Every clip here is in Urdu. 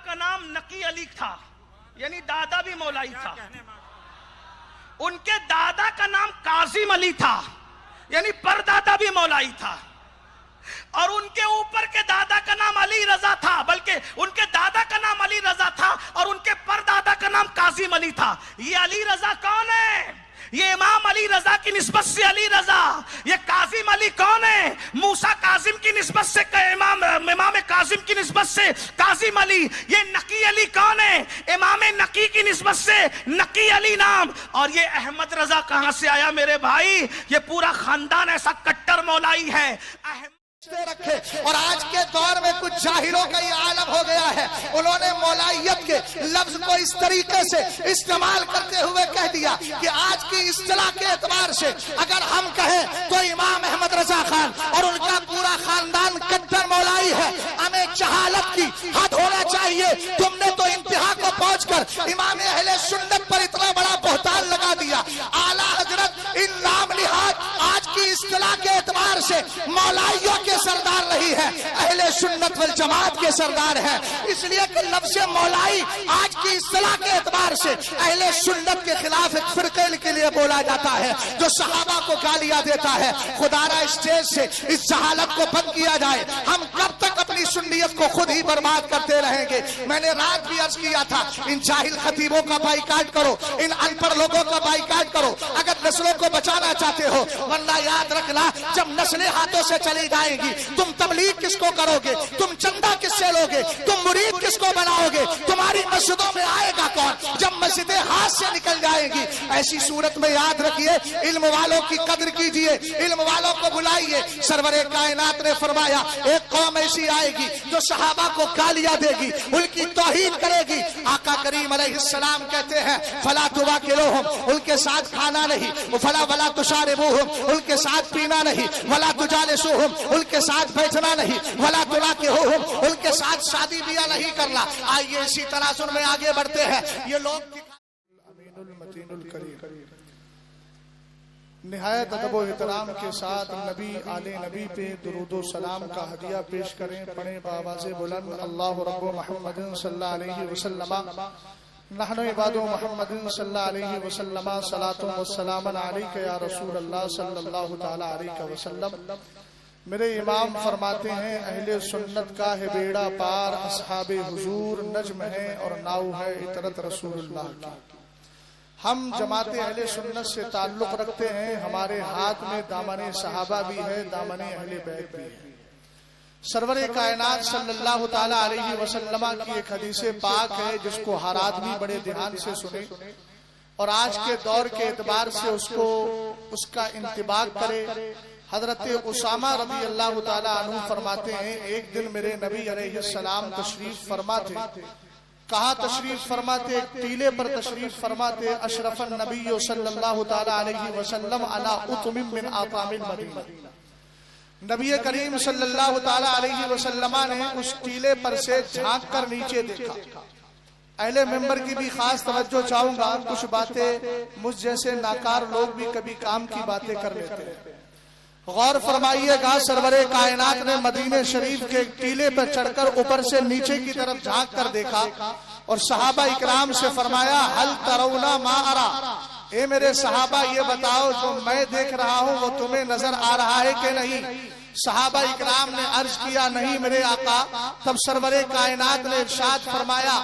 کا نام نقی علی تھا، یعنی دادا بھی مولائی تھا. ان کے دادا کا نام کاظم علی تھا، یعنی پردادا بھی مولائی تھا. اور ان کے اوپر کے دادا کا نام علی رضا تھا، بلکہ ان کے دادا کا نام علی رضا تھا اور ان کے پردادا کا نام کاظم علی تھا. یہ علی رضا کون ہے؟ یہ امام علی رضا کی نسبت سے علی رضا. یہ کاظم علی کون ہے؟ موسیٰ کاظم کی نسبت سے امام کاظم کی نسبت سے کاظم علی. یہ نقی علی کون ہے؟ امام نقی کی نسبت سے نقی علی نام. اور یہ احمد رضا کہاں سے آیا میرے بھائی؟ یہ پورا خاندان ایسا کٹر مولائی ہے. رکھے. اور آج کے دور میں کچھ جاہلوں کا یہ عالم ہو گیا ہے، انہوں نے مولائیت کے لفظ کو اس طریقے سے استعمال کرتے ہوئے کہہ دیا کہ آج کی اصطلاح کے اعتبار سے اگر ہم کہیں تو امام احمد رضا خان اور ان کا پورا خاندان کٹر مولائی ہے. ہمیں جہالت کی حد ہونا چاہیے. تم نے تو انتہا کو پہنچ کر امام اہل سنت پر اتنا بڑا بہتان لگا دیا. اعلیٰ حضرت ان نام نہاد آج کی اصطلاح کے اعتبار سے مولائیوں کے سردار نہیں ہے، اہل سنت والجماعت کے سردار ہے. اس لیے کہ لفظ مولائی آج کی اصطلاح کے اعتبار سے اہل سنت کے خلاف ایک فرقے کے لیے بولا جاتا ہے جو صحابہ کو گالیاں دیتا ہے. خدا را اسٹیج سے اس جہالت کو بند کیا جائے. ہم کب تک اپنی سنیت کو خود ہی برباد کرتے رہیں گے؟ میں نے رات بھی عرض کیا تھا ان جاہل خطیبوں کا بائیکاٹ کرو، ان ان پڑھ لوگوں کا بائیکاٹ کرو اگر نسلوں کو بچانا چاہتے ہو. ورنہ یاد رکھنا جب نسلیں ہاتھوں سے چلی جائیں گی تم تبلیغ کس کو کرو گے؟ تم چندہ کس سے لوگے؟ تم مرید کس کو بناؤ گے؟ تمہاری مسجدوں میں آئے گا کون جب مسجدیں ہاتھ سے نکل جائیں گی؟ ایسی صورت میں یاد رکھیے علم والوں کی قدر کیجئے، علم والوں کو بلائیے. سرور کائنات نے فرمایا ایک قوم ایسی آئے گی جو صحابہ کو گالیاں دے گی، ان کی توہین کرے گی. آقا کریم علیہ السلام کہتے ہیں فلا تواکلوہم، ان کے ساتھ کھانا نہیں، فلا ولا تشاربوہم، ان کے ساتھ پینا نہیں، ولا تجالسوہم، ان کے ساتھ بیٹھنا نہیں، ولا تلاقوہم، ان کے ساتھ شادی بیاہ نہیں کرنا. آئیے اسی تناظر میں آگے بڑھتے ہیں. یہ لوگ امین المتین الکریم نہایت ادب و احترام کے ساتھ نبی آل نبی پہ درود و سلام کا ہدیہ پیش کریں. پڑھیں بآواز بلند اللہ رب محمد صلی اللہ علیہ وسلم نحن عباد محمد صلی اللہ علیہ وسلم صلاۃ و سلام علیک یا رسول اللہ صلی اللہ تعالی علیہ وسلم. میرے امام فرماتے ہیں اہل سنت کا ہے بیڑا پار، اصحاب حضور نجم ہے اور ناؤ ہے عطرت رسول اللہ کی. ہم جماعت اہل سنت سے تعلق رکھتے ہیں. ہمارے ہاتھ میں دامن صحابہ بھی ہے، دامن اہل بیت بھی ہے. سرور کائنات صلی اللہ تعالی علیہ وسلم کی ایک حدیث پاک ہے جس کو ہر آدمی بڑے دھیان سے سنے اور آج کے دور کے اعتبار سے اس کا انطباق کرے. حضرت اسامہ رضی اللہ تعالی عنہ فرماتے ہیں ایک دن میرے نبی علیہ السلام تشریف فرماتے. کہاں تشریف فرماتے؟ ایک ٹیلے پر تشریف فرماتے. اشرف النبی صلی اللہ تعالی علیہ وسلم علی اطم من اطعام المدینہ. نبی کریم صلی اللہ تعالی علیہ وسلم نے اس ٹیلے پر سے جھانک کر نیچے دیکھا. اہل ممبر کی بھی خاص توجہ چاہوں گا. کچھ باتیں مجھ جیسے ناکار لوگ بھی کبھی کام کی باتیں کر لیتے ہیں. غور فرمائیے گا سرور کائنات نے مدینہ شریف کے ٹیلے پر چڑھ کر اوپر سے نیچے کی طرف جھانک کر دیکھا اور صحابہ اکرام سے فرمایا حل ترون ما ارا، اے میرے صحابہ یہ بتاؤ جو میں دیکھ رہا ہوں وہ تمہیں نظر آ رہا ہے کہ نہیں؟ صحابہ اکرام نے عرض کیا نہیں میرے آقا. تب سرور کائنات نے ارشاد فرمایا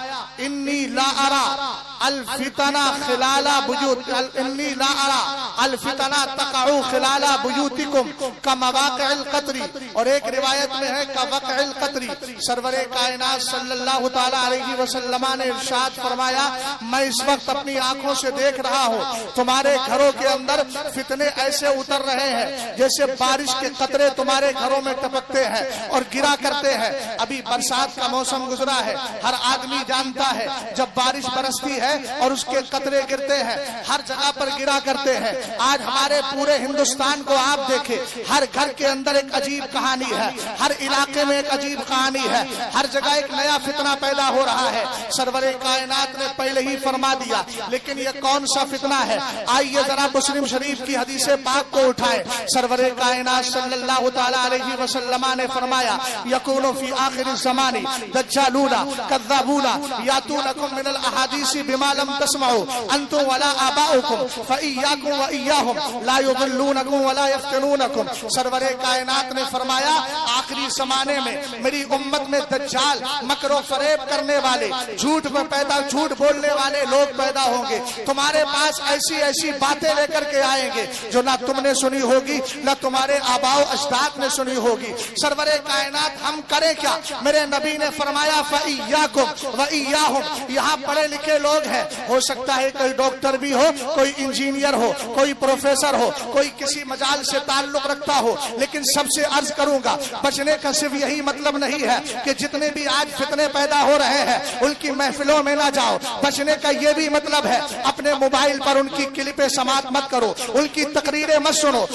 انی لا ارا الفتنہ خلال بیوت، انی لا ارا الفتنہ تقع خلال بیوتکم کمواقع القطر، اور ایک روایت میں ہے کوقع القطر. سرور کائنات صلی اللہ تعالی علیہ وسلم نے ارشاد فرمایا میں اس وقت اپنی آنکھوں سے دیکھ رہا ہوں تمہارے گھروں کے اندر فتنے ایسے اتر رہے ہیں جیسے بارش کے قطرے تمہارے گھروں میں ٹپکتے ہیں اور گرا کرتے ہیں. ابھی برسات کا موسم گزرا ہے، ہر آدمی جانتا ہے جب بارش برستی ہے ہے اور اس کے قطرے گرتے ہیں، ہر جگہ پر گرا کرتے ہیں۔ آج ہمارے پورے ہندوستان کو آپ دیکھیں، ہر گھر کے اندر ایک عجیب کہانی ہے، ہر علاقے میں ایک عجیب کہانی ہے، ہر جگہ ایک نیا فتنہ پیدا ہو رہا ہے۔ سرور کائنات نے پہلے ہی فرما دیا، لیکن یہ کون سا فتنہ ہے؟ آئیے ذرا مسلم شریف کی حدیث پاک کو اٹھائیں۔ سرور کائنات صلی اللہ تعالی علیہ وسلم نے فرمایا، یکون فی آخر الزمان دجالون کذابون یاتونکم من الاحادیث بما لم تسمعوا انتم ولا آباؤکم فإیاکم وإیاہم لا یضلونکم ولا یفتنونکم۔ سرور کائنات نے فرمایا آخری زمانے میں میری امت میں دجال، مکر و فریب کرنے والے، جھوٹ بولنے والے لوگ پیدا ہوں گے۔ تمہارے پاس ایسی ایسی باتیں لے کر کے آئیں گے جو نہ تم نے سنی ہوگی نہ تمہارے آباء و اجداد نے سنی ہوگی۔ سرور کائنات ہم کریں کیا؟ میرے نبی نے فرمایا فَإِيَّاكُمْ وَإِيَّاهُمْ۔ یہاں پڑھے لکھے لوگ ہیں، ہو سکتا ہے کوئی ڈاکٹر بھی ہو، کوئی انجینئر ہو، کوئی پروفیسر ہو، کوئی کسی مجال سے تعلق رکھتا ہو، لیکن سب سے عرض کروں گا بچنے کا صرف یہی مطلب نہیں ہے کہ جتنے بھی آج فتنے پیدا ہو رہے ہیں ان کی محفلوں میں نہ جاؤ۔ بچنے کا یہ بھی مطلب ہے اپنے موبائل پر ان کی کلپیں سماعت مت کرو، ان کی تقریریں مت سنو۔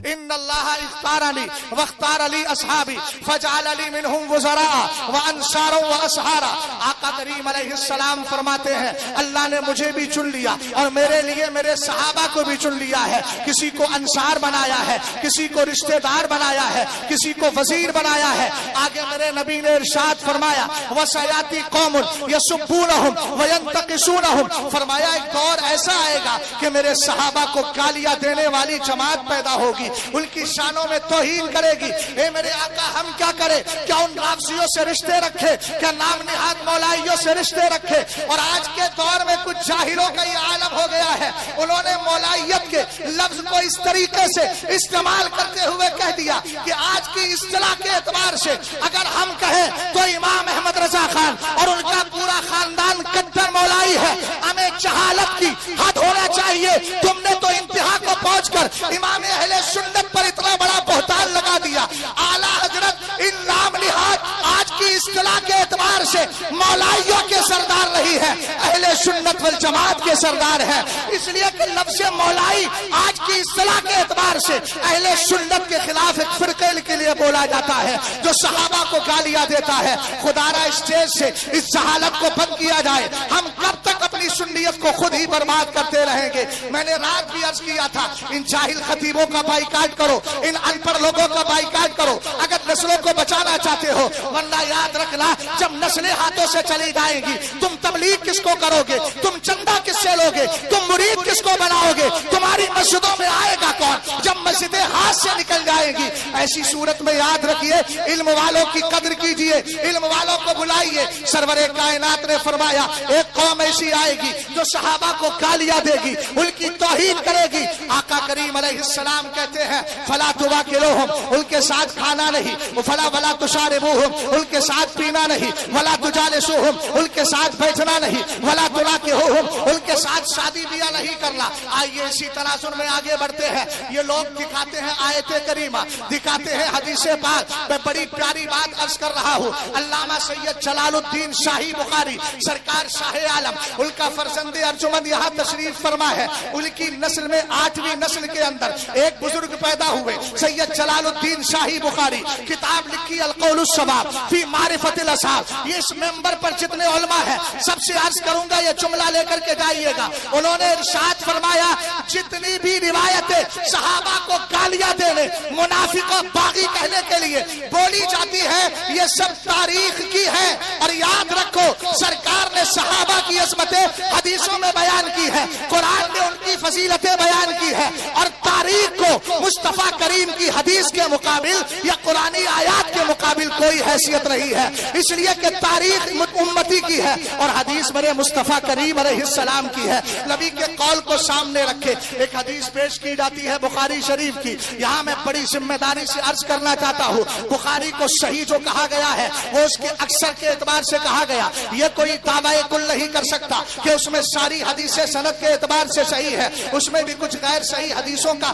ان اللہ اختارنی واختار لی اصحابی فجعل لی منہم وزراء وانصارا واصحارا۔ آقا کریم علیہ السلام فرماتے ہیں اللہ نے مجھے بھی چن لیا اور میرے لیے میرے صحابہ کو بھی چن لیا ہے۔ کسی کو انصار بنایا ہے، کسی کو رشتہ دار بنایا ہے، کسی کو وزیر بنایا ہے۔ آگے میرے نبی نے ارشاد فرمایا وسیاتی قوم یسبونہم وینتقصونہم۔ فرمایا ایک دور ایسا آئے گا کہ میرے صحابہ کو گالیاں دینے والی جماعت پیدا ہوگی، ان کی شانوں میں توہین کرے گی۔ اے میرے آقا ہم کیا کریں؟ کیا ان رافضیوں سے رشتے رکھے؟ کیا نام نہاد مولائیوں سے رشتے رکھے؟ اور آج کے دور میں کچھ جاہلوں کا یہ عالم ہو گیا ہے، انہوں نے مولائیت کے لفظ کو اس طریقے سے استعمال کرتے ہوئے کہہ دیا کہ آج کی اصطلاح کے اعتبار سے اگر ہم کہیں تو امام احمد رضا خان اور ان کا پورا خاندان قدر مولائی ہے۔ ہمیں جہالت کی حد ہونا چاہیے۔ تم نے تو انتہا کو پہنچ کر امام اہل سنت پر اتنا بڑا بہتان لگا دیا۔ اعلیٰ حضرت ان نام نہاد آج کی اصطلاح کے اعتبار سے مولائیوں کے سردار نہیں ہے، اہل سنت والجماعت کے سردار ہے۔ اس لیے کہ لفظ مولائی آج کی اصطلاح کے اعتبار سے اہل سنت کے خلاف ایک فرقے کے لیے بولا جاتا ہے جو صحابہ کو گالیاں دیتا ہے۔ خدا را اسٹیج سے اس جہالت کو بند کیا جائے۔ ہم کب تک اپنی سنیت کو خود ہی برباد کرتے رہیں گے؟ میں نے رات بھی عرض کیا تھا ان جاہل خطیبوں کا بائیکاٹ کرو، ان ان پڑھ لوگوں کا بائیکاٹ کرو اگر نسلوں کو بچانا چاہتے ہو، ورنہ یاد رکھنا جب نسلیں ہاتھوں سے چلی جائیں گی تم تبلیغ کس کو کرو گے؟ تم چندہ کس سے لوگے؟ تم مرید کس کو بناؤ گے؟ تمہاری مسجدوں میں آئے گا کون جب مسجدیں ہاتھ سے نکل جائیں گی؟ ایسی صورت میں یاد رکھیے علم والوں کی قدر کیجئے، علم والوں کو بلائیے۔ سرور کائنات نے فرمایا ایک قوم ایسی آئے گی جو صحابہ کو گالیاں دے گی، ان کی توہین کرے گی۔ آقا کریم علیہ السلام کہتے ہیں فلا تواکلوہم، ان کے ساتھ کھانا نہیں، فلا ولا تشاربوہم، ان کے ساتھ پینا نہیں، ولا تجالسوہم، ان کے ساتھ بیٹھنا نہیں، ولا تناکحوہم، ان کے ساتھ شادی بیاہ نہیں کرنا۔ آئیے اسی تناسب میں آگے بڑھتے ہیں۔ یہ لوگ دکھاتے ہیں آیت کریمہ، دکھاتے ہیں حدیث پاک۔ میں بڑی پیاری بات عرض کر رہا ہوں، علامہ سید جلال الدین شاہی بخاری سرکار شاہ عالم، ان کا فرزند ارجمند یہاں تشریف فرما ہے۔ ان کی نسل میں 8ویں نسل کے اندر ایک بزرگ پیدا ہوئے سید جلال الدین شاہی بخاری، کتاب لکھی القول الصواب فی معرفت الاصحاب۔ یہ اس ممبر پر جتنے علماء ہیں سب سے عرض کروں گا یہ جملہ لے کر کے جائیے گا۔ انہوں نے ارشاد فرمایا جتنی بھی روایتیں صحابہ کو گالیاں دینے، منافق و باغی کہنے کے لیے بولی جاتی ہے یہ سب تاریخ کی ہے۔ اور یاد رکھو سرکار نے صحابہ کی عظمتیں حدیثوں میں بیان کی ہے، قرآن نے ان کی فضیلتیں بیان کی ہے، اور تاریخ تاریخ کو مصطفیٰ کریم کی حدیث کے مقابل یا قرآنی آیات کے مقابل کوئی حیثیت نہیں ہے، اس لیے کہ تاریخ امتی کی ہے اور حدیث میرے مصطفیٰ کریم علیہ السلام کی ہے۔ نبی کے قول کو سامنے رکھے ایک حدیث پیش کی جاتی ہے بخاری شریف کی، یہاں میں بڑی ذمہ داری سے عرض کرنا چاہتا ہوں، بخاری کو صحیح جو کہا گیا ہے وہ اس کے اکثر کے اعتبار سے کہا گیا، یہ کوئی دعوی کل نہیں کر سکتا کہ اس میں ساری حدیثیں سند کے اعتبار سے صحیح ہے، اس میں بھی کچھ غیر صحیح حدیثوں کا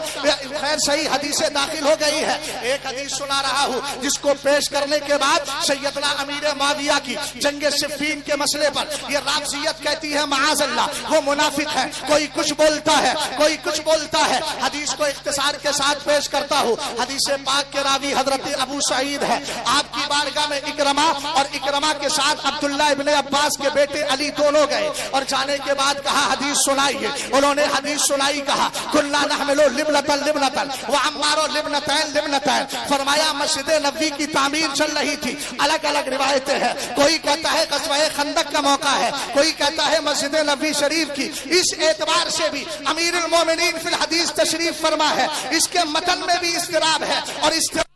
غیر صحیح حدیثیں داخل ہو گئی ہے۔ ایک حدیث سنا رہا ہوں جس کو پیش کرنے کے بعد سیدنا امیر معاویہ کی جنگ صفین کے مسئلے پر یہ رافضیت کہتی ہے معاذ اللہ وہ منافق ہے، کوئی کچھ بولتا ہے کوئی کچھ بولتا ہے۔ حدیث کو اختصار کے ساتھ پیش کرتا ہوں، حدیث پاک کے راوی حضرت ابو سعید ہے، آپ کی بارگاہ میں اکرمہ اور اکرمہ کے ساتھ عبداللہ ابن عباس کے بیٹے علی دونوں گئے اور جانے کے بعد کہا حدیث سنائیے، انہوں نے حدیث سنائی، کہا کنا نحملو لبنتن لبنتن وعمارو لبنتین لبنتین، فرمایا مسجد نبوی کی تعمیر چل رہی تھی، الگ الگ روایتیں ہیں، کوئی کہتا ہے غزوہ خندق کا موقع ہے، کوئی کہتا ہے مسجد نبوی شریف کی، اس اعتبار سے بھی امیر المومنین فی الحدیث تشریف فرما ہے، اس کے متن میں بھی اضطراب ہے اور اضطراب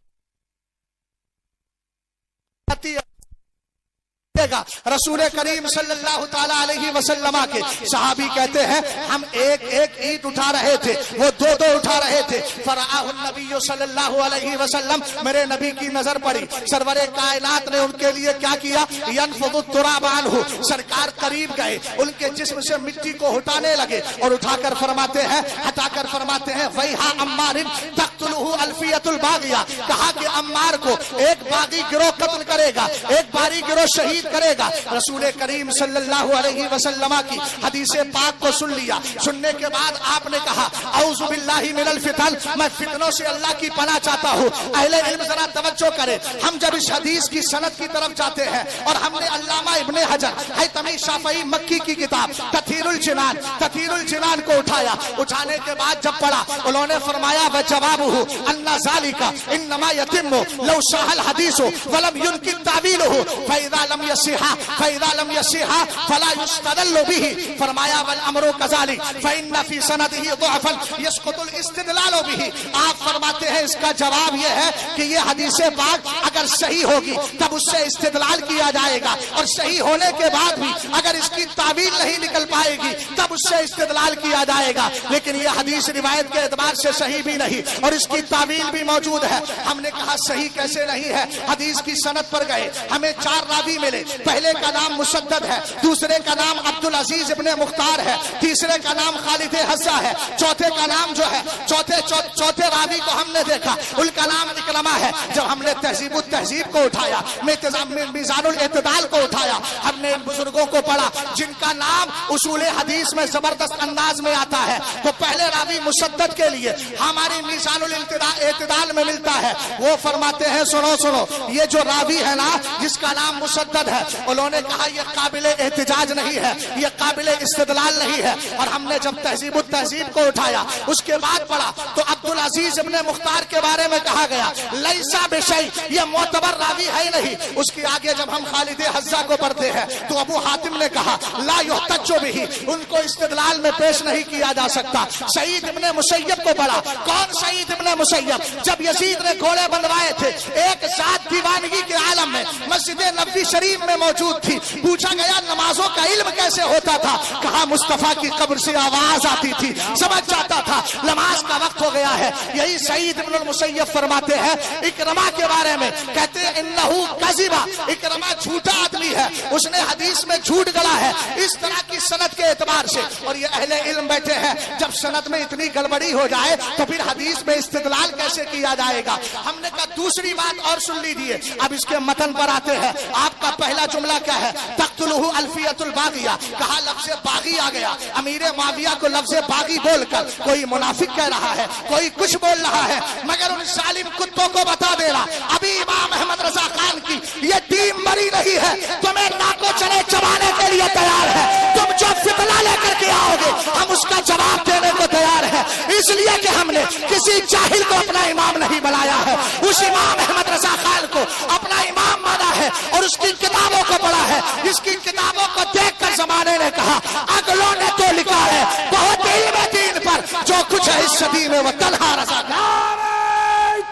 رسول کریم صلی اللہ تعالی علیہ وسلم کے صحابی کہتے ہیں ہم ایک ایک اینٹ اٹھا رہے تھے، وہ دو دو اٹھا رہے تھے، فرآہ النبی صلی اللہ علیہ وسلم، میرے نبی کی نظر پڑی، سرور کائنات نے ان کے لیے کیا کیا، ینفض التراب عنہ، سرکار قریب گئے، ان کے جسم سے مٹی کو ہٹانے لگے اور اٹھا کر فرماتے ہیں، ہٹا کر فرماتے ہیں ویہا عمار تقتلہ الفیۃ الباغیہ، کہا کہ عمار کو ایک باغی گروہ قتل کرے گا، ایک باری گروہ شہید کرے گا۔ رسول کریم صلی اللہ علیہ وسلم کی حدیث پاک کو سن لیا، سننے کے بعد آپ نے کہا اعوذ باللہ من الفتن، میں فتنوں سے اللہ کی پناہ چاہتا ہوں۔ اہل علم ذرا توجہ کرے، ہم جب اس حدیث کی سند کی طرف جاتے ہیں اور ہم نے علامہ ابن حجر حیثمی شافعی مکی کی کتاب تطہیر الجنان کو اٹھایا، اٹھانے کے بعد جب پڑھا انہوں نے فرمایا وجوابہ ان ذالک انما یتم لو صح الحدیث ولم ينکر تعویلہ فاذا لم فَإِذَا لَمْ يَصِحَّ فَلَا يُسْتَدَلُّ بِهِ، فرمایا وَالْأَمْرُ كَذَلِكَ فَإِنَّ فِي سَنَدِهِ ضَعْفًا يَسْقُطُ الْإِسْتِدْلَالُ بِهِ۔ آپ فرماتے ہیں اس کا جواب یہ ہے کہ یہ حدیث پاک اگر صحیح ہوگی تب اس سے استدلال کیا جائے گا، اور صحیح ہونے کے بعد بھی اگر اس کی تعویل نہیں نکل پائے گی تب اس سے استدلال کیا جائے گا، لیکن یہ حدیث روایت کے اعتبار سے صحیح بھی نہیں اور اس کی تعویل بھی موجود ہے۔ ہم نے کہا صحیح کیسے نہیں ہے، حدیث کی سند پر گئے، ہمیں 4 راوی ملے، پہلے کا نام مسدد ہے، دوسرے کا نام عبدالعزیز ابن مختار ہے، تیسرے کا نام خالد حذا ہے، چوتھے کا نام جو ہے چوتھے راوی کو ہم نے دیکھا ان کا نام اکرمہ ہے۔ جب ہم نے تہذیب التہذیب کو اٹھایا، میزان الاعتدال کو اٹھایا، ہم نے ان بزرگوں کو پڑھا جن کا نام اصول حدیث میں زبردست انداز میں آتا ہے، تو پہلے راوی مسدد کے لیے ہماری میزان الاعتدال میں ملتا ہے، وہ فرماتے ہیں سنو یہ جو راوی ہے نا جس کا نام مسدد ہے، انہوں نے کہا یہ قابل احتجاج نہیں ہے، یہ قابل استدلال نہیں ہے۔ اور ہم نے جب تہذیب التہذیب کو اٹھایا اس کے بعد پڑھا تو عبدالعزیز ابن مختار کے بارے میں کہا گیا لیسا بشیء، یہ معتبر راوی ہے نہیں۔ اس کے آگے جب ہم خالد حذا کو پڑھتے ہیں تو ابو حاتم نے کہا لا یحتج بہ، ان کو استدلال میں پیش نہیں کیا جا سکتا۔ سعید ابن مسیب کو پڑھا، کون سعید ابن مسیب؟ جب یزید نے گھوڑے بنوائے تھے ایک ذات دیوانگی کے عالم میں مسجد نبوی شریف میں موجود تھی، پوچھا گیا نمازوں کا علم کیسے ہوتا تھا؟ کہا مصطفیٰ کی قبر سے آواز آتی تھی، سمجھ جاتا تھا نماز کا وقت ہو گیا ہے۔ یہی سعید ابن المسیب فرماتے ہیں اکرمہ کے بارے میں، کہتے ہیں انہو کذبہ، اکرمہ جھوٹا آدمی ہے، اس نے حدیث میں جھوٹ گڑا ہے۔ اس طرح کی سند کے اعتبار سے، اور یہ اہل علم بیٹھے ہیں، جب سند میں اتنی گڑبڑی ہو جائے تو پھر حدیث میں استدلال کیسے کیا جائے گا؟ ہم نے کہا دوسری بات اور سن لیجیے، اب اس کے متن پر آتے ہیں۔ آپ کا پہلا جملہ کیا ہے؟ تقتلہ الفیۃ الباغیہ، کہا لفظ باغی آ گیا، امیر معاویہ کو لفظ باغی بول کر کوئی منافق کہہ رہا ہے، کوئی کچھ بول رہا ہے، مگر ان ظالم کتوں کو بتا دینا ابھی امام احمد رضا خان کی یہ ٹیم مری نہیں ہے، تمہیں ناکو چلے چبانے کے لیے تیار ہے، تم جو فتنہ لے کر کے آؤ گے ہم اس کا جواب دینے کو تیار ہے، اس لیے کہ ہم نے کسی جاہل کو اپنا امام نہیں بنایا ہے، اس امام احمد رضا خان کو اپنا امام مانا ہے اور اس کی کتابوں کو پڑھا ہے، جس کی کتابوں کو دیکھ کر زمانے نے کہا اگلوں نے تو لکھا ہے بہت علم دین پر جو کچھ ہے الشدید و طلحہ رضا۔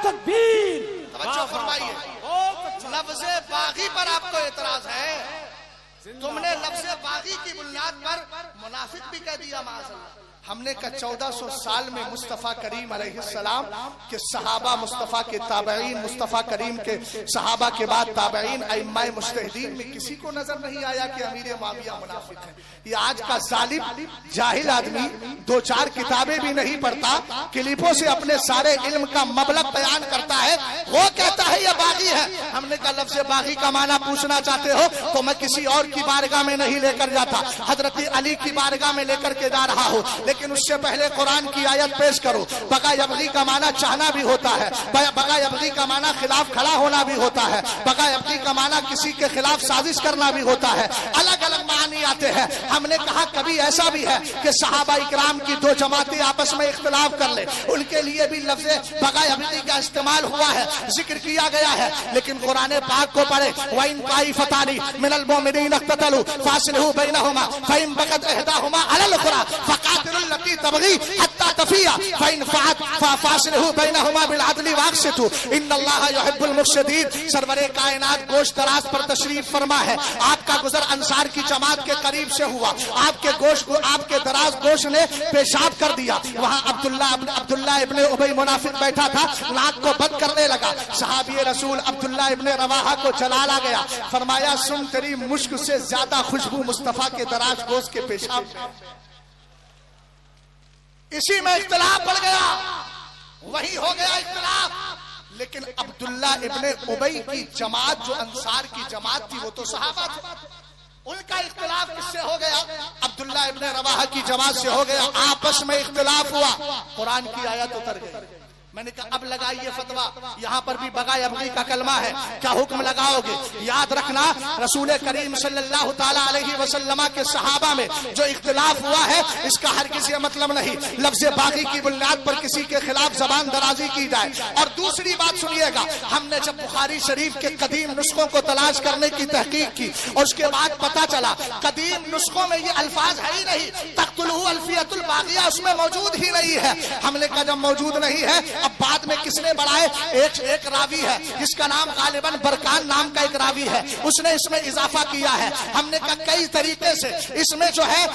تکبیر، توجہ فرمائیے، لفظ باغی پر آپ کو اعتراض ہے؟ تم نے لفظ باغی کی بنیاد پر منافق بھی کہہ دیا معاذ اللہ۔ ہم نے کہا 1400 سال میں مصطفیٰ کریم علیہ السلام کے صحابہ، مصطفیٰ کے تابعین، مصطفیٰ کریم کے صحابہ کے بعد تابعین، ائمہ مجتہدین میں کسی کو نظر نہیں آیا کہ امیر معاویہ منافق ہے۔ یہ آج کا ظالم جاہل آدمی دو چار کتابیں بھی نہیں پڑھتا، کلپوں سے اپنے سارے علم کا مبلغ بیان کرتا ہے، وہ کہتا ہے یہ باغی ہے۔ ہم نے کہا لفظ باغی کا معنی پوچھنا چاہتے ہو تو میں کسی اور کی بارگاہ میں نہیں لے کر جاتا، حضرت علی کی بارگاہ میں لے کر کے جا رہا ہوں، لیکن اس سے پہلے قرآن کی آیت پیش کرو۔ بغا یبغی کا معنی چاہنا بھی ہوتا ہے، بغا یبغی کا معنی خلاف کھڑا ہونا بھی ہوتا ہے، بغا یبغی کا معنی کسی کے خلاف سازش کرنا بھی ہوتا ہے، الگ الگ معنی آتے ہیں۔ ہم نے کہا کبھی ایسا بھی ہے کہ صحابہ اکرام کی دو جماعتیں آپس میں اختلاف کر لیں، ان کے لیے بھی لفظ بغا یبغی کا استعمال ہوا ہے، ذکر کیا گیا ہے، لیکن قرآن پاک کو پڑھے وَإِن طَائِفَتَانِ مِنَ الْمُؤْمِنِينَ اقْتَتَلُوا فَأَصْلِحُوا بَيْنَهُمَا فَإِن بَغَتْ إِحْدَاهُمَا عَلَى الْأُخْرَى فَقَاتِلُوا الَّتِي تَبْغِي حَتَّى تَفِيَّ فَإِن فَاءَتْ فَأَصْلِحُوا بَيْنَهُمَا بِالْعَدْلِ وَأَقْسِطُوا إِنَّ اللَّهَ يُحِبُّ الْمُقْسِطِينَ۔ سرور کائنات گوشت دراز پر تشریف فرما ہے، آپ کا گزر انصار کی جماعت کے قریب سے ہوا، آپ کے گوشت کو آپ کے دراز گوشت نے پیشاب کر دیا، وہاں عبداللہ ابن ابی منافق بیٹھا تھا، ناک کو بند کرنے لگا، صحابی رسول عبداللہ ابن رواحہ کو چلالا گیا، فرمایا سن تیری مشک سے زیادہ خوشبو مصطفیٰ کے دراز گوشت کے پیشاب میں۔ اسی میں اختلاف بڑھ گیا، وہی ہو گیا اختلاف۔ لیکن عبداللہ ابن ابی کی جماعت جو انصار کی جماعت تھی وہ تو صحابہ تھے، ان کا اختلاف کس سے ہو گیا؟ عبداللہ ابن رواحہ کی جماعت سے ہو گیا، آپس میں اختلاف ہوا، قرآن کی آیت اتر گئی۔ میں نے کہا اب لگائیے فتویٰ، یہاں پر بھی بغا یبغی کا کلمہ ہے، کیا حکم لگاؤ گے؟ یاد رکھنا رسول کریم صلی اللہ تعالی علیہ وسلم کے صحابہ میں جو اختلاف ہوا ہے اس کا ہرگز یہ مطلب نہیں لفظ باغی کی بنیاد پر کسی کے خلاف زبان درازی کی جائے۔ اور دوسری بات سنیے گا، ہم نے جب بخاری شریف کے قدیم نسخوں کو تلاش کرنے کی تحقیق کی اور اس کے بعد پتا چلا قدیم نسخوں میں یہ الفاظ ہے ہی نہیں، تقتلہ الفیۃ الباغیہ اس میں موجود ہی نہیں ہے۔ ہم نے کہا جب موجود نہیں ہے اب بعد میں کس نے بڑھائے؟ ایک راوی ہے جس کا نام غالباً برکان نام کا ایک راوی ہے، اس نے اس میں اضافہ کیا ہے۔ ہم نے کہا کئی طریقے سے اس میں جو ہے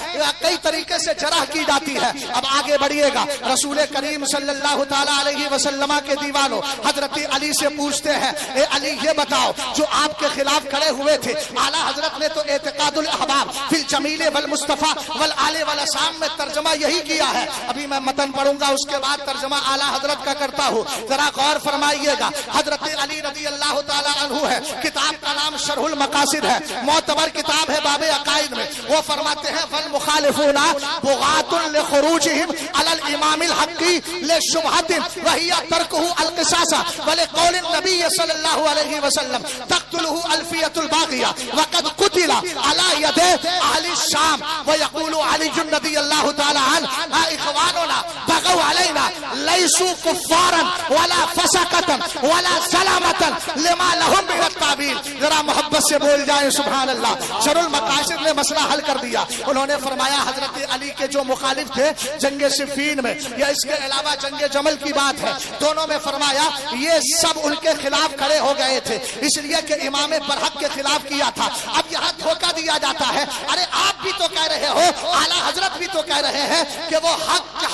کئی طریقے سے جرح کی جاتی ہے۔ اب آگے بڑھیے گا، رسول کریم صلی اللہ تعالی علیہ وسلم کے دیوانوں حضرت علی سے پوچھتے ہیں، اے علی یہ بتاؤ جو آپ کے خلاف کھڑے ہوئے تھے، اعلیٰ حضرت نے تو اعتقاد الاحباب فی الجمیل والمصطفیٰ والآل والاسام میں ترجمہ یہی کیا ہے۔ ابھی میں متن پڑھوں گا، اس کے بعد ترجمہ اعلیٰ حضرت کا کرتا ہوں، ذرا غور فرمائیے گا۔ حضرت علی رضی اللہ تعالی عنہ ہے، کتاب کا نام شرح المقاصد ہے، معتبر کتاب ہے باب عقائد میں۔ وہ فرماتے ہیں فالمخالفون بغاة لخروجهم على الامام الحق لشبهة وهي تركه القصاص ولقول النبي صلى الله عليه وسلم تقتله الفية الباغية وقد قتل على يد اهل الشام ويقول علي رضي الله تعالى عنه اخواننا بغوا علينا ليسوا كفارا ولا فسقة ولا سلامة لما لهم من التعبير۔ ذرا محبت سے بول جائیں سبحان اللہ۔ شرح المقاصد نے مسئلہ حل کر دیا، انہوں نے فرمایا حضرت علی کے جو مخالف تھے جنگ صفین میں یا اس کے علاوہ جنگ جمل کی بات ہے، دونوں میں فرمایا یہ سب ان کے خلاف کھڑے ہو گئے تھے اس لیے کہ امام برحق کے خلاف کیا تھا۔ اب یہاں دھوکہ دیا جاتا ہے، ارے آپ بھی تو کہہ رہے ہو، اعلیٰ حضرت بھی تو کہہ رہے ہیں کہ وہ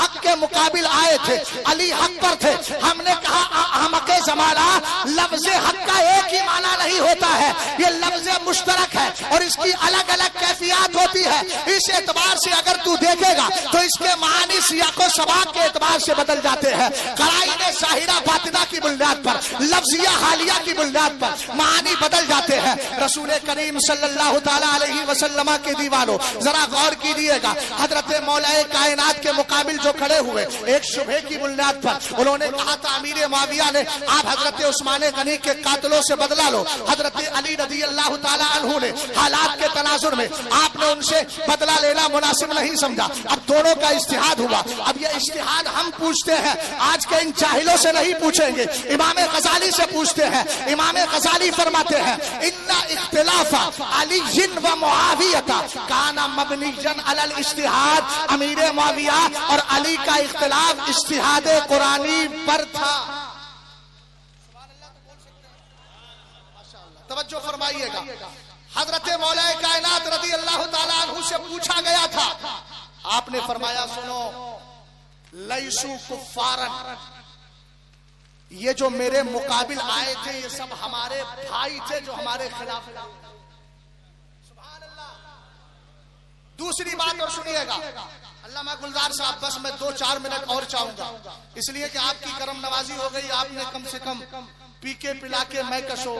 حق کے مقابل آئے تھے، علی حق پر تھے۔ ہم نے کہا احمق زمانہ لفظ حق کا ایک ہی معنی نہیں ہوتا ہے، یہ لفظ مشترک ہے اور اس کی الگ الگ کیفیات ہوتی ہے۔ اس اعتبار سے اگر تو دیکھے گا تو اس کے معنی سیاق و سباق کے اعتبار سے بدل جاتے ہیں، قرائن ظاہرہ باطنہ کی بنیاد پر، لفظیہ حالیہ کی بنیاد پر معنی بدل جاتے ہیں۔ رسول کریم صلی اللہ تعالی علیہ وسلم کے دیوانوں ذرا غور کیجیے گا، حضرت مولا کائنات کے مقابل جو کھڑے ہوئے ایک شبہ کی بنیاد پر انہوں نے کہا تھا امیر معاویہ نے آپ حضرت عثمان غنی کے قاتلوں سے بدلہ لو، حضرت علی رضی اللہ تعالی عنہ نے حالات کے تناظر میں آپ نے ان سے بدلہ لینا مناسب نہیں سمجھا. اب دونوں کا اجتہاد ہوا. اب یہ اجتہاد ہم پوچھتے ہیں, آج کے ان جاہلوں سے نہیں پوچھیں گے, امام غزالی سے پوچھتے ہیں. امام غزالی فرماتے ہیں ان اختلاف علی و معاویہ کان مبنیا علی الاجتہاد. امیر معاویہ اور علی کا اختلاف اجتہاد قرآنی پر تھا. توجہ فرمائیے گا. حضرت مولا کائنات رضی اللہ تعالیٰ عنہ سے پوچھا گیا تھا, آپ نے فرمایا سنو, لیسو کفارن, یہ جو میرے مقابل آئے تھے یہ سب ہمارے بھائی تھے جو ہمارے خلاف. سبحان اللہ. دوسری بات اور سنیے گا علامہ گلزار صاحب, بس میں 2-4 منٹ اور چاہوں گا, اس لیے کہ آپ کی کرم نوازی ہو گئی. آپ نے کم سے کم پی کے پلا کے میں کشو,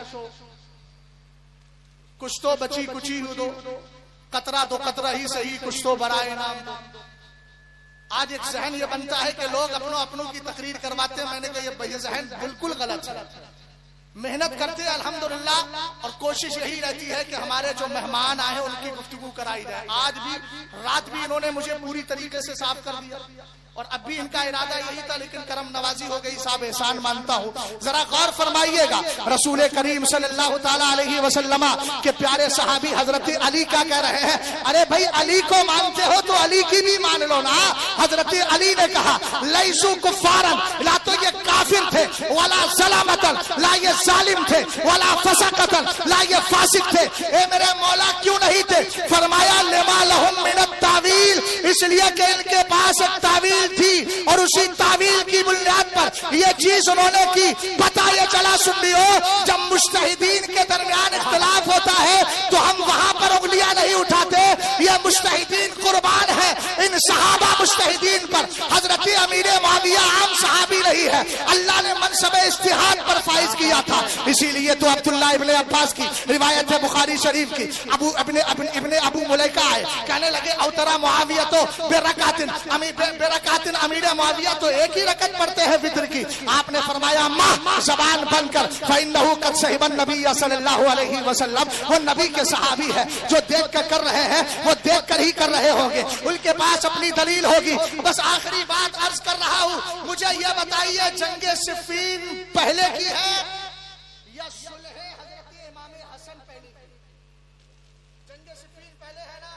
کچھ تو بچی کچی ہو دو, قطرہ دو قطرہ ہی صحیح, کچھ تو بڑا انعام دو. آج ایک ذہن یہ بنتا ہے کہ لوگ اپنوں کی تقریر کرواتے ہیں. میں نے کہا یہ ذہن بالکل غلط ہے. محنت کرتے ہیں الحمدللہ, اور کوشش یہی رہتی ہے کہ ہمارے جو مہمان آئے ہیں ان کی گفتگو کرائی جائے. آج بھی رات بھی انہوں نے مجھے پوری طریقے سے صاف کر دیا, اور اب بھی ان کا ارادہ یہی تھا, لیکن کرم نوازی ہو گئی. صاحب احسان مانتا ہوں. ذرا غور فرمائیے گا, رسول کریم صلی اللہ تعالی علیہ وسلم کے پیارے صحابی حضرت علی کا کہہ رہے ہیں, ارے بھائی علی کو مانتے ہو تو علی کی بھی مان لو نا. حضرت علی نے کہا لیسو کفارن, لا تو یہ کافر تھے, ولا ظلمتن, لا یہ ظالم تھے, ولا فسقتن, لا یہ فاسق تھے. اے میرے مولا کیوں نہیں تھے؟ فرمایا لما لہم من التاویل, اس لیے کہ ان کے پاس ایک تعویل تھی, اور اسی تعویل کی بنیاد پر یہ چیز انہوں نے کی. پتہ یہ چلا سنیو, جب مجتہدین کے درمیان اختلاف ہوتا ہے تو ہم وہاں پر انگلیاں نہیں اٹھاتے. یہ مجتہدین قربان ہے ان صحابہ مجتہدین پر. حضرت امیر معاویہ عام صحابی نہیں ہے, اللہ نے منصب اجتہاد پر فائز کیا تھا. اسی لیے تو عبداللہ ابن عباس کی روایت ہے بخاری شریف کی, ابن ابو ملیکہ آئے, کہنے لگے اوترا معاویہ تو برکاتن, امیر معاویہ تو ایک ہی رکعت پڑھتے ہیں وتر کی. آپ نے فرمایا ماہ زبان بند کر, فإنه قد صحب النبی صلی اللہ علیہ وسلم, وہ نبی کے صحابی ہے, جو دیکھ کر رہے ہیں وہ دیکھ کر ہی کر رہے ہوں گے, ان کے پاس اپنی دلیل ہوگی. بس آخری بات عرض کر رہا ہوں, مجھے یہ بتائیے جنگ صفین پہلے کی ہے یا صلح حضرت امام حسن پہلے کی؟ جنگ صفین پہلے ہے نا,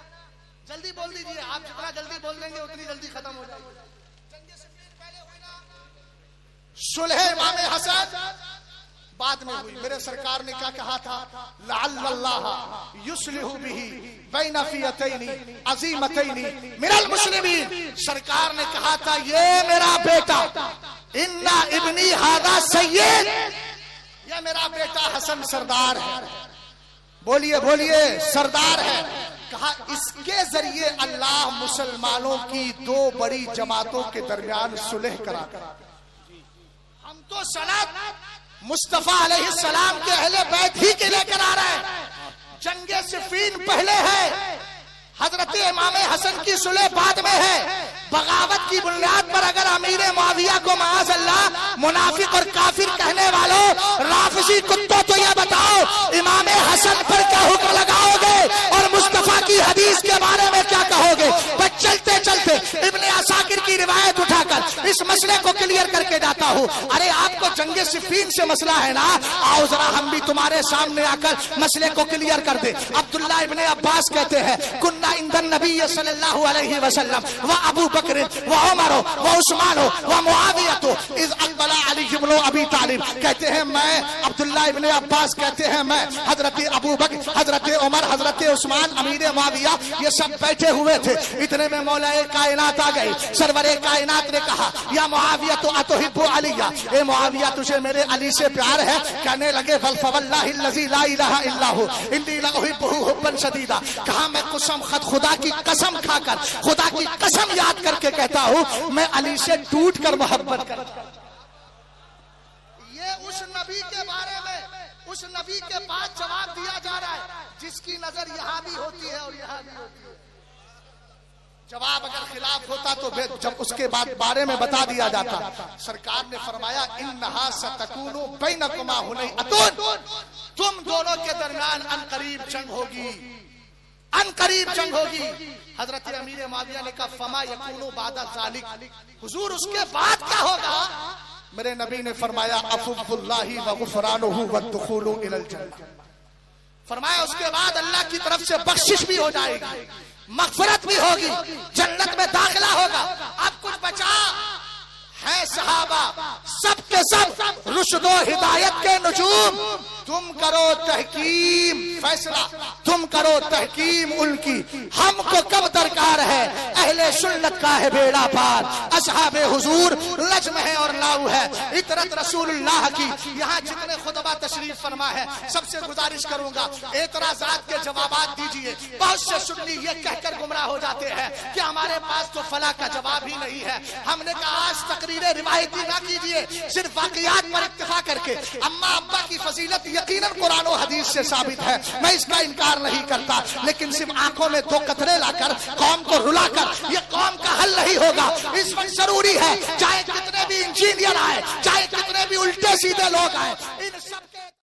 جلدی بول دیجیے, آپ جتنا جلدی بول دیں گے اتنی جلدی ختم ہو جائے گی. جنگ صفین پہلے ہوئی نا, صلح امام حسن بعد میں ہوئی. میرے سرکار نے کیا کہا تھا, لعل اللہ یصلح بہ بین فئتین عظیمتین من المسلمین. سرکار نے کہا تھا یہ میرا بیٹا ان ابنی ھذا سید, یہ میرا بیٹا حسن سردار ہے. بولیے بولیے سردار ہے. کہا اس کے ذریعے اللہ مسلمانوں کی 2 بڑی جماعتوں کے درمیان صلح کرا. ہم تو سند مصطفیٰ علیہ السلام کے اہل بیت ہی کے لے کر آ رہے ہیں. جنگ صفین پہلے ہے, حضرت امام حسن کی صلح بعد میں ہے. بغاوت کی بنیاد پر اگر امیر معاویہ کو معاذ اللہ منافق اور کافر کہنے والوں رافضی کتوں, تو یہ بتاؤ امام حسن پر کیا حکم لگاؤ گے اور مصطفیٰ کی حدیث کے بارے میں کیا کہو گے؟ بس چلتے چلتے ابن عساکر کی روایت اٹھا کر اس مسئلے کو کلیئر کر کے جاتا ہوں. ارے آپ کو جنگ صفین سے مسئلہ ہے نا, آؤ ذرا ہم بھی تمہارے سامنے آ کر مسئلے کو کلیئر کر دیں. عبداللہ ابن عباس کہتے ہیں کننا عند النبی صلی اللہ علیہ وسلم و ابو بکر و عمر و عثمان و معاویہ اذ اقبل علی بن ابی طالب. کہتے ہیں میں, عبداللہ ابن عباس کہتے ہیں میں, حضرت ابو بکر, حضرت عمر, حضرت عثمان, امیر معاویہ یہ سب بیٹھے ہوئے تھے. اتنے میں مولا کائنات آ گئی. سرور کائنات نے کہا یا معاویہ تو اتحب علی, اے معاویہ تجھے میرے علی سے پیار ہے؟ کہنے لگے فواللہ الذی لا الہ الا ہو انی لاحبہ حبا شدیدا. کہا میں قسم خدا کی قسم کھا کر, خدا کی قسم یاد کر کے کہتا ہوں میں علی سے ٹوٹ کر محبت کرتا ہوں. یہ اس نبی کے بارے میں اس نبی کے پاس جواب دیا جا رہا ہے جس کی نظر یہاں بھی ہوتی ہے اور یہاں بھی ہوتی ہے. جواب اگر خلاف ہوتا تو جب اس کے بعد بارے میں بتا دیا جاتا. سرکار نے فرمایا انہا ستکون بینکما ہنیئۃ, تم دونوں کے درمیان ان قریب جنگ ہوگی. ان قریب جنگ ہوگی. حضرت امیر معاویہ نے کہا فما یکونو بعد ذالک, حضور اس کے بعد کیا ہوگا؟ میرے نبی نے فرمایا عفو اللہ وغفرانہ والدخول الی الجنہ. فرمایا اس کے بعد اللہ کی طرف سے بخشش بھی ہو جائے گی, مغفرت بھی ہوگی, جنت میں داخلہ ہوگا. اب کچھ بچا ہے صحابہ سب کے سب رشد و ہدایت کے نجوم. تم کرو تحکیم فیصلہ, تم کرو تحکیم ان کی. ہم کو کب درکار ہے؟ اہل سنت کا ہے بیڑا پار. اصحاب حضور لجم ہے اور لاؤ ہے. اطرت رسول اللہ کی. یہاں جتنے خطبہ تشریف فرما ہے سب سے گزارش کروں گا اعتراضات کے جوابات دیجئے. بہت سے سنی یہ کہہ کر گمراہ ہو جاتے ہیں کہ ہمارے پاس تو فلاں کا جواب ہی نہیں ہے. ہم نے کہا آج تقریریں روایتی نہ کیجئے, صرف واقعات پر اکتفا کر کے. اما ابا کی فضیلت یقیناً قرآن و حدیث سے ثابت ہے, میں اس کا انکار نہیں کرتا, لیکن صرف آنکھوں میں 2 قطرے لا کر قوم کو رلا کر یہ قوم کا حل نہیں ہوگا. اس وقت ضروری ہے چاہے کتنے بھی انجینئر آئے, چاہے کتنے بھی الٹے سیدھے لوگ آئے, ان سب